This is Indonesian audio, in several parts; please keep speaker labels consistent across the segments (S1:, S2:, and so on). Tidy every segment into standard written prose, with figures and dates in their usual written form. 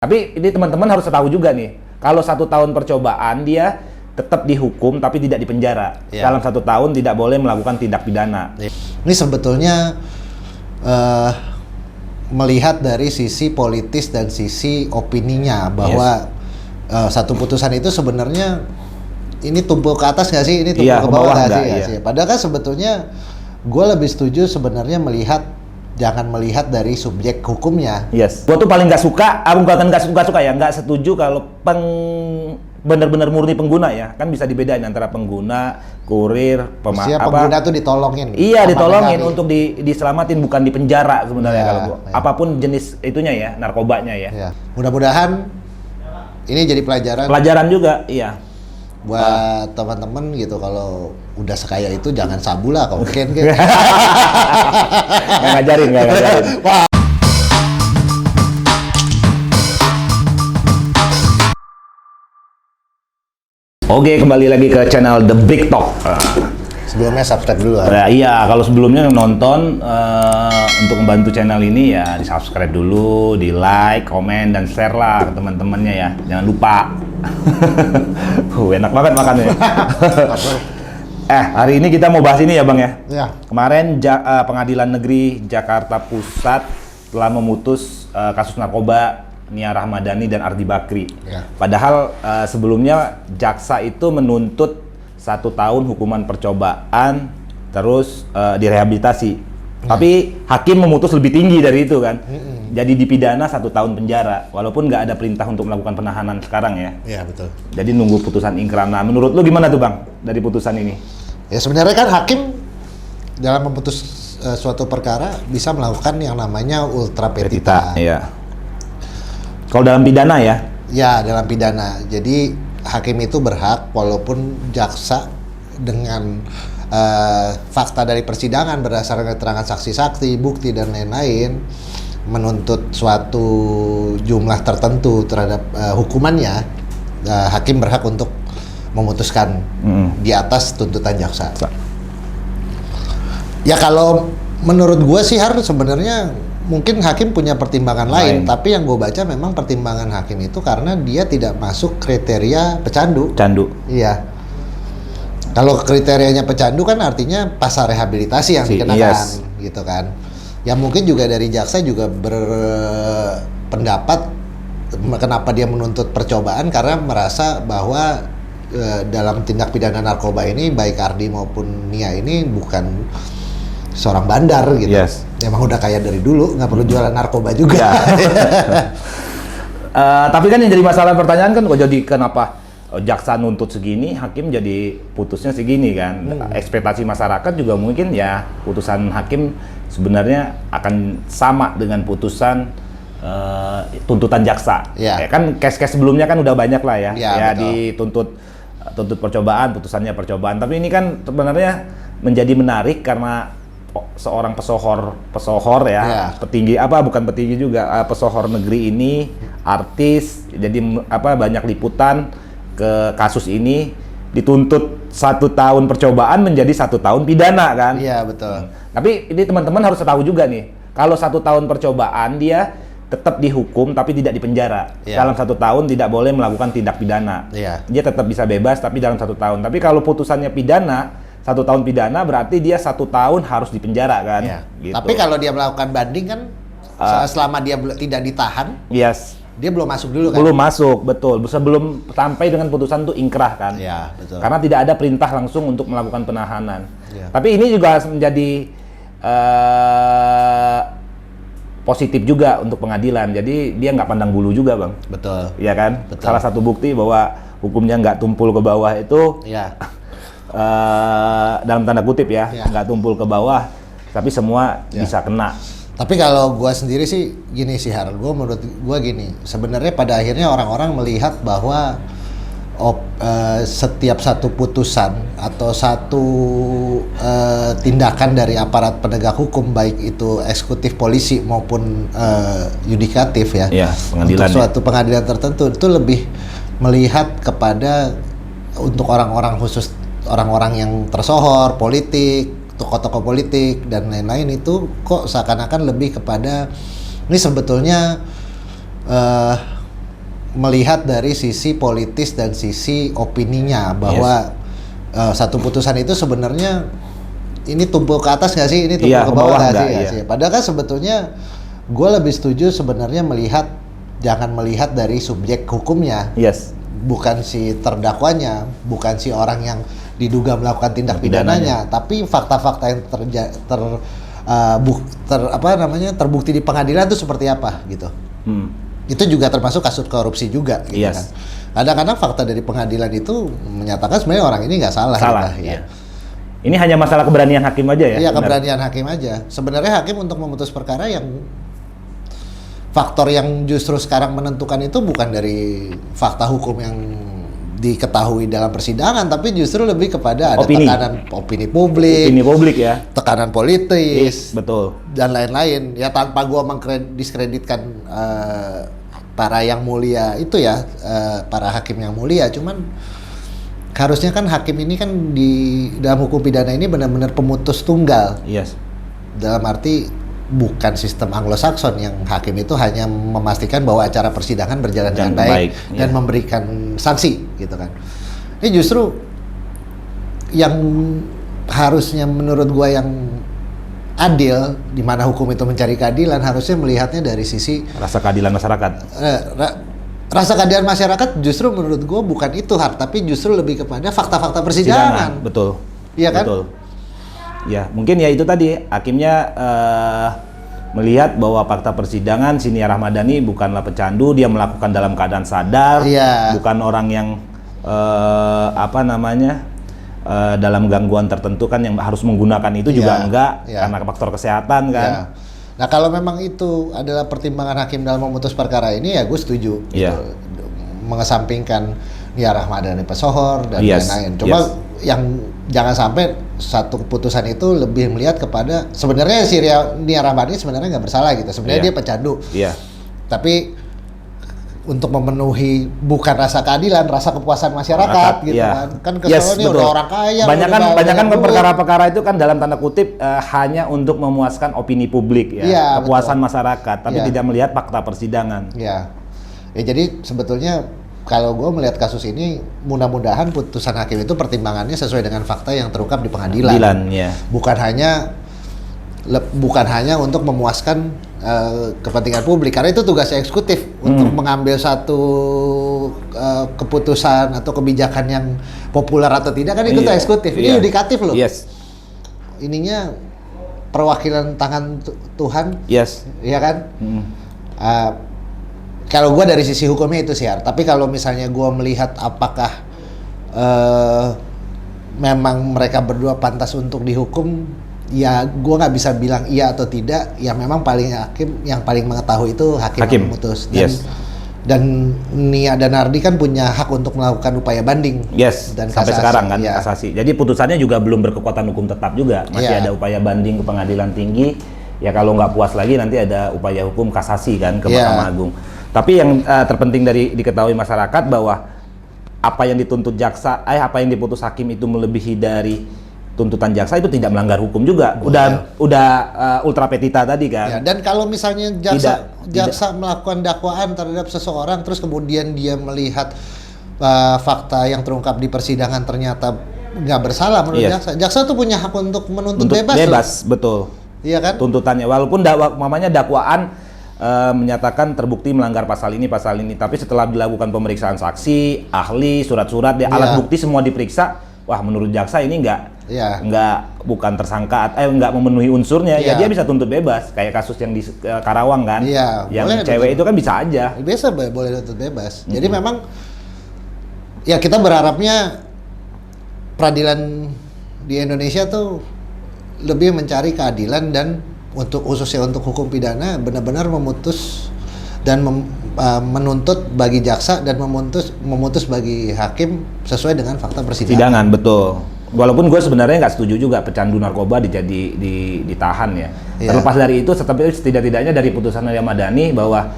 S1: Tapi ini teman-teman harus tahu juga nih, kalau 1 tahun percobaan dia tetap dihukum tapi tidak dipenjara. Dalam 1 tahun tidak boleh melakukan tindak pidana.
S2: Ini sebetulnya melihat dari sisi politis dan sisi opininya bahwa satu putusan itu sebenarnya ini tumpul ke atas nggak sih? Ini tumpul ke bawah nggak sih? Padahal kan sebetulnya gue lebih setuju sebenarnya jangan melihat dari subjek hukumnya.
S1: Gue tuh paling nggak suka, bukan nggak suka ya, nggak setuju kalau benar-benar murni pengguna ya, kan bisa dibedain antara pengguna, kurir,
S2: pengguna tuh ditolongin.
S1: Iya, ditolongin untuk diselamatin, bukan dipenjara sebenarnya kalau gua. Apapun jenis itunya ya, narkobanya ya.
S2: Mudah-mudahan ini jadi pelajaran.
S1: Pelajaran juga, iya.
S2: Buat teman-teman gitu, kalau udah sekaya itu jangan sabu lah kalau mungkin. Nggak
S1: ngajarin. Oke, kembali lagi ke channel The Big Talk.
S2: Sebelumnya subscribe dulu.
S1: Iya, kalau sebelumnya nonton untuk membantu channel ini ya di subscribe dulu, di like, komen, dan share lah ke teman-temannya ya. Jangan lupa. Enak banget makannya. Hari ini kita mau bahas ini ya Bang ya.
S2: Iya.
S1: Kemarin Pengadilan Negeri Jakarta Pusat telah memutus kasus narkoba Nia Rahmadani dan Ardi Bakri. Ya. Padahal sebelumnya jaksa itu menuntut 1 tahun hukuman percobaan, terus direhabilitasi. Tapi hakim memutus lebih tinggi dari itu kan. Jadi dipidana 1 tahun penjara, walaupun nggak ada perintah untuk melakukan penahanan sekarang ya.
S2: Iya betul.
S1: Jadi nunggu putusan ingkrah. Nah, menurut lu gimana tuh Bang dari putusan ini?
S2: Ya sebenarnya kan hakim dalam memutus suatu perkara bisa melakukan yang namanya ultra petita.
S1: Iya. Kalau dalam pidana ya?
S2: Ya, dalam pidana. Jadi hakim itu berhak walaupun jaksa dengan fakta dari persidangan berdasarkan keterangan saksi-saksi, bukti dan lain-lain menuntut suatu jumlah tertentu terhadap hukumannya, hakim berhak untuk memutuskan di atas tuntutan jaksa. Ya kalau menurut gue sih harus sebenarnya mungkin hakim punya pertimbangan lain, tapi yang gue baca memang pertimbangan hakim itu karena dia tidak masuk kriteria pecandu. Iya. Kalau kriterianya pecandu kan artinya pasal rehabilitasi yang dikenakan, gitu kan. Ya mungkin juga dari jaksa juga berpendapat kenapa dia menuntut percobaan karena merasa bahwa dalam tindak pidana narkoba ini baik Ardi maupun Nia ini bukan seorang bandar gitu. Emang udah kaya dari dulu, nggak perlu jualan narkoba juga.
S1: Tapi kan yang jadi masalah pertanyaan kan kok jadi kenapa jaksa nuntut segini, hakim jadi putusnya segini kan. Ekspektasi masyarakat juga mungkin ya putusan hakim sebenarnya akan sama dengan putusan tuntutan jaksa. Ya kan case-case sebelumnya kan udah banyak lah ya dituntut percobaan, putusannya percobaan. Tapi ini kan sebenarnya menjadi menarik karena seorang pesohor ya, petinggi bukan petinggi juga, pesohor negeri ini, artis, jadi banyak liputan ke kasus ini dituntut 1 tahun percobaan menjadi 1 tahun pidana kan?
S2: Iya betul.
S1: Tapi ini teman-teman harus tahu juga nih, kalau 1 tahun percobaan dia tetap dihukum tapi tidak dipenjara. Dalam 1 tahun tidak boleh melakukan tindak pidana. Dia tetap bisa bebas tapi dalam 1 tahun. Tapi kalau putusannya pidana, 1 tahun pidana berarti dia 1 tahun harus dipenjara kan? Gitu.
S2: Tapi kalau dia melakukan banding kan selama dia tidak ditahan, dia belum masuk dulu kan?
S1: Belum masuk, betul. Sebelum sampai dengan putusan itu ingkrah kan?
S2: Iya, betul.
S1: Karena tidak ada perintah langsung untuk melakukan penahanan. Tapi ini juga menjadi positif juga untuk pengadilan. Jadi dia nggak pandang bulu juga, Bang.
S2: Betul.
S1: Iya kan? Betul. Salah satu bukti bahwa hukumnya nggak tumpul ke bawah itu, dalam tanda kutip nggak tumpul ke bawah, tapi semua bisa kena.
S2: Tapi kalau gue sendiri sih gini sih Har, menurut gue gini, sebenarnya pada akhirnya orang-orang melihat bahwa setiap satu putusan atau satu tindakan dari aparat penegak hukum, baik itu eksekutif polisi maupun yudikatif untuk suatu pengadilan tertentu itu lebih melihat kepada untuk orang-orang khusus, orang-orang yang tersohor, politik, tokoh-tokoh politik dan lain-lain itu kok seakan-akan lebih kepada ini sebetulnya melihat dari sisi politis dan sisi opininya bahwa satu putusan itu sebenarnya ini tumpul ke atas nggak sih, ini tumpul ke bawah nggak sih? Padahal kan sebetulnya gue lebih setuju sebenarnya jangan melihat dari subjek hukumnya, bukan si terdakwanya, bukan si orang yang diduga melakukan tindak pidananya, tapi fakta-fakta yang terbukti di pengadilan itu seperti apa gitu. Itu juga termasuk kasus korupsi juga gitu kan. Kadang-kadang fakta dari pengadilan itu menyatakan sebenarnya orang ini nggak salah gitu, ya.
S1: Ini hanya masalah keberanian hakim aja ya?
S2: Iya, keberanian hakim aja. Sebenarnya hakim untuk memutus perkara yang faktor yang justru sekarang menentukan itu bukan dari fakta hukum yang diketahui dalam persidangan, tapi justru lebih kepada ada tekanan opini publik ya, tekanan politis,
S1: betul, dan
S2: lain-lain. Ya tanpa gua diskreditkan para yang mulia itu ya, para hakim yang mulia, cuman harusnya kan hakim ini kan di dalam hukum pidana ini benar-benar pemutus tunggal. Dalam arti bukan sistem Anglo-Saxon yang hakim itu hanya memastikan bahwa acara persidangan berjalan dengan baik dan memberikan sanksi gitu kan. Ini justru yang harusnya menurut gua yang adil, di mana hukum itu mencari keadilan, harusnya melihatnya dari sisi
S1: rasa keadilan masyarakat.
S2: Rasa keadilan masyarakat justru menurut gue bukan itu tapi justru lebih kepada fakta-fakta persidangan.
S1: Betul.
S2: Iya kan?
S1: Betul. Ya, mungkin ya itu tadi hakimnya melihat bahwa fakta persidangan si Nia Rahmadani bukanlah pecandu, dia melakukan dalam keadaan sadar, bukan orang yang dalam gangguan tertentu kan yang harus menggunakan itu juga enggak karena faktor kesehatan kan.
S2: Nah kalau memang itu adalah pertimbangan hakim dalam memutus perkara ini ya gue setuju gitu. Mengesampingkan Nia Rahmadani pesohor dan lain-lain. Cuma yang jangan sampai satu keputusan itu lebih melihat kepada sebenarnya si Nia Rahmadani sebenarnya nggak bersalah gitu. Sebenarnya dia pecandu. Tapi untuk memenuhi bukan rasa keadilan, rasa kepuasan masyarakat gitu kan. Kan kesannya udah orang kaya.
S1: Banyak kan perkara-perkara itu kan dalam tanda kutip hanya untuk memuaskan opini publik ya, kepuasan masyarakat, tapi tidak melihat fakta persidangan.
S2: Ya jadi sebetulnya kalau gue melihat kasus ini mudah-mudahan putusan hakim itu pertimbangannya sesuai dengan fakta yang terungkap di pengadilan. Bukan hanya untuk memuaskan kepentingan publik, karena itu tugas eksekutif untuk mengambil satu keputusan atau kebijakan yang populer atau tidak kan itu eksekutif. Ini yudikatif loh. Ininya perwakilan tangan Tuhan. Iya kan? Kalau gue dari sisi hukumnya itu sih, tapi kalau misalnya gue melihat apakah memang mereka berdua pantas untuk dihukum, ya gue nggak bisa bilang iya atau tidak. Ya memang yang paling mengetahui itu hakim yang memutus. Dan Nia dan Nardi kan punya hak untuk melakukan upaya banding. Dan
S1: sampai sekarang kan kasasi. Jadi putusannya juga belum berkekuatan hukum tetap juga. Masih ada upaya banding ke pengadilan tinggi. Ya kalau nggak puas lagi nanti ada upaya hukum kasasi kan ke Mahkamah Agung. Tapi yang terpenting dari diketahui masyarakat bahwa apa yang dituntut jaksa, apa yang diputus hakim itu melebihi dari tuntutan jaksa itu tidak melanggar hukum juga. Udah ultra petita tadi kan.
S2: Dan kalau misalnya jaksa melakukan dakwaan terhadap seseorang terus kemudian dia melihat fakta yang terungkap di persidangan ternyata nggak bersalah menurut jaksa tuh punya hak untuk menuntut bebas.
S1: Betul.
S2: Iya kan?
S1: Tuntutannya walaupun dakwaan menyatakan terbukti melanggar pasal ini, tapi setelah dilakukan pemeriksaan saksi, ahli, surat-surat, alat bukti semua diperiksa, wah menurut jaksa ini bukan tersangka, nggak memenuhi unsurnya, ya dia bisa tuntut bebas, kayak kasus yang di Karawang kan, yang cewek itu kan bisa aja.
S2: Biasa boleh tuntut bebas. Jadi memang ya kita berharapnya peradilan di Indonesia tuh lebih mencari keadilan dan khususnya untuk hukum pidana benar-benar memutus dan menuntut bagi jaksa dan memutus bagi hakim sesuai dengan fakta persidangan.
S1: Betul. Walaupun gue sebenarnya nggak setuju juga pecandu narkoba ditahan ya. Terlepas dari itu, setidak-tidaknya dari putusan Nia Rahmadani bahwa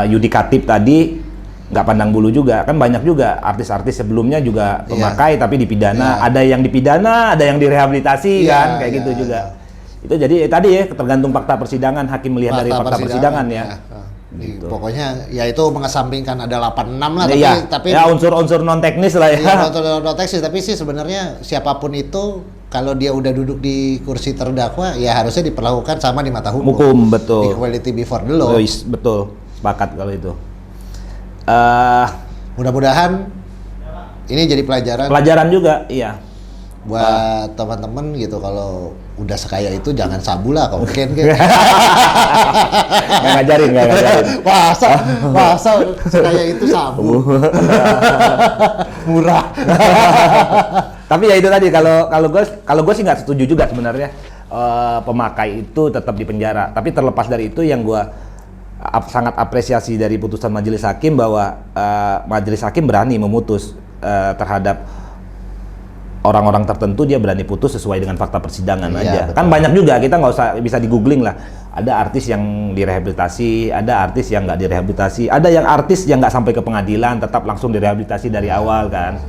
S1: yudikatif tadi nggak pandang bulu juga. Kan banyak juga artis-artis sebelumnya juga pemakai tapi dipidana. Ada yang dipidana, ada yang direhabilitasi kan, kayak gitu juga. Itu jadi tadi ya tergantung fakta persidangan, hakim melihat dari fakta persidangan ya. Gitu.
S2: Pokoknya ya itu mengesampingkan ada 86 lah,
S1: Iya,
S2: tapi
S1: ya unsur-unsur non teknis lah ya.
S2: iya, proteksi, tapi sih sebenarnya siapapun itu kalau dia udah duduk di kursi terdakwa ya harusnya diperlakukan sama di mata hukum.
S1: Hukum, betul.
S2: Equality before the law.
S1: Betul, sepakat kalau itu.
S2: Mudah-mudahan ini jadi
S1: Pelajaran juga, iya.
S2: buat teman-teman gitu, kalau udah sekaya itu jangan sabu lah kalau mungkin gitu.
S1: Nggak ngajarin.
S2: Masa sekaya itu sabu. Murah.
S1: Tapi ya itu tadi, kalau gue sih nggak setuju juga sebenarnya pemakai itu tetap di penjara. Tapi terlepas dari itu, yang gue sangat apresiasi dari putusan majelis hakim bahwa majelis hakim berani memutus terhadap orang-orang tertentu, dia berani putus sesuai dengan fakta persidangan aja.
S2: Betul.
S1: Kan banyak juga, kita nggak usah bisa di googling lah. Ada artis yang direhabilitasi, ada artis yang nggak direhabilitasi, ada yang artis yang nggak sampai ke pengadilan, tetap langsung direhabilitasi dari awal kan,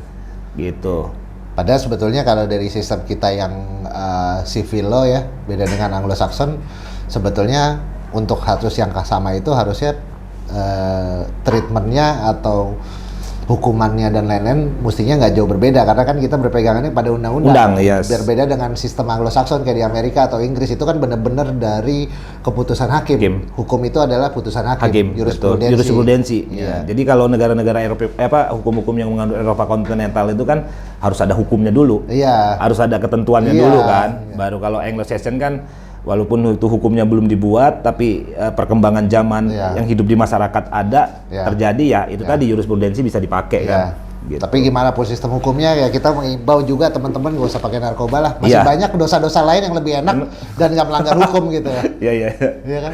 S1: gitu.
S2: Padahal sebetulnya kalau dari sistem kita yang civil law ya, beda dengan Anglo-Saxon, sebetulnya untuk kasus yang sama itu harusnya treatmentnya atau hukumannya dan lain-lain mestinya nggak jauh berbeda, karena kan kita berpegangannya pada undang-undang.
S1: Yes.
S2: Berbeda dengan sistem Anglo-Saxon kayak di Amerika atau Inggris, itu kan benar-benar dari keputusan hakim. Hukum itu adalah putusan hakim.
S1: Jurisprudensi.
S2: Iya.
S1: Ya. Jadi kalau negara-negara Eropa, hukum-hukum yang mengandung Eropa kontinental itu kan harus ada hukumnya dulu.
S2: Iya.
S1: Harus ada ketentuannya dulu kan. Baru kalau Anglo-Saxon kan walaupun itu hukumnya belum dibuat, tapi perkembangan zaman yang hidup di masyarakat ada, terjadi ya, itu tadi jurisprudensi bisa dipakai kan. Gitu.
S2: Tapi gimana pun sistem hukumnya, ya kita mengimbau juga teman-teman gak usah pakai narkoba lah. Masih banyak dosa-dosa lain yang lebih enak dan nggak melanggar hukum gitu ya.
S1: Iya.
S2: Iya kan?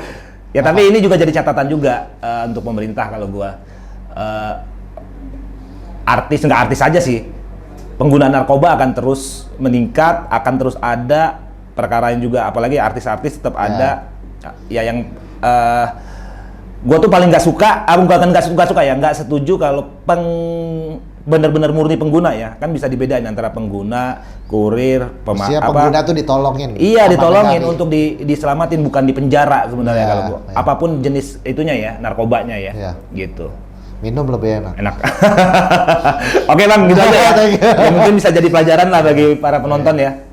S1: Ya tapi ini juga jadi catatan juga untuk pemerintah kalau gua. Nggak artis aja sih. Pengguna narkoba akan terus meningkat, akan terus ada perkara yang juga, apalagi artis-artis tetap ada. Ya yang gue tuh paling nggak suka, nggak setuju kalau benar-benar murni pengguna ya, kan bisa dibedain antara pengguna, kurir,
S2: pengguna tuh ditolongin.
S1: Iya, ditolongin untuk diselamatin, bukan di penjara sebenarnya kalau gue. Apapun jenis itunya ya, narkobanya ya, gitu.
S2: Minum lebih enak.
S1: Oke bang, gitu aja ya. Ya mungkin bisa jadi pelajaran lah bagi para penonton ya.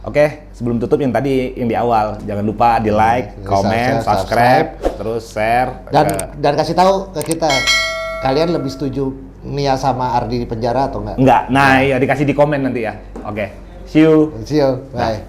S1: Oke, sebelum tutup yang tadi yang di awal, jangan lupa di like, komen, subscribe, terus share
S2: dan kasih tahu ke kita, kalian lebih setuju Nia sama Ardi di penjara atau enggak?
S1: Enggak. Nah, ya dikasih di komen nanti ya. Oke. See you.
S2: Bye.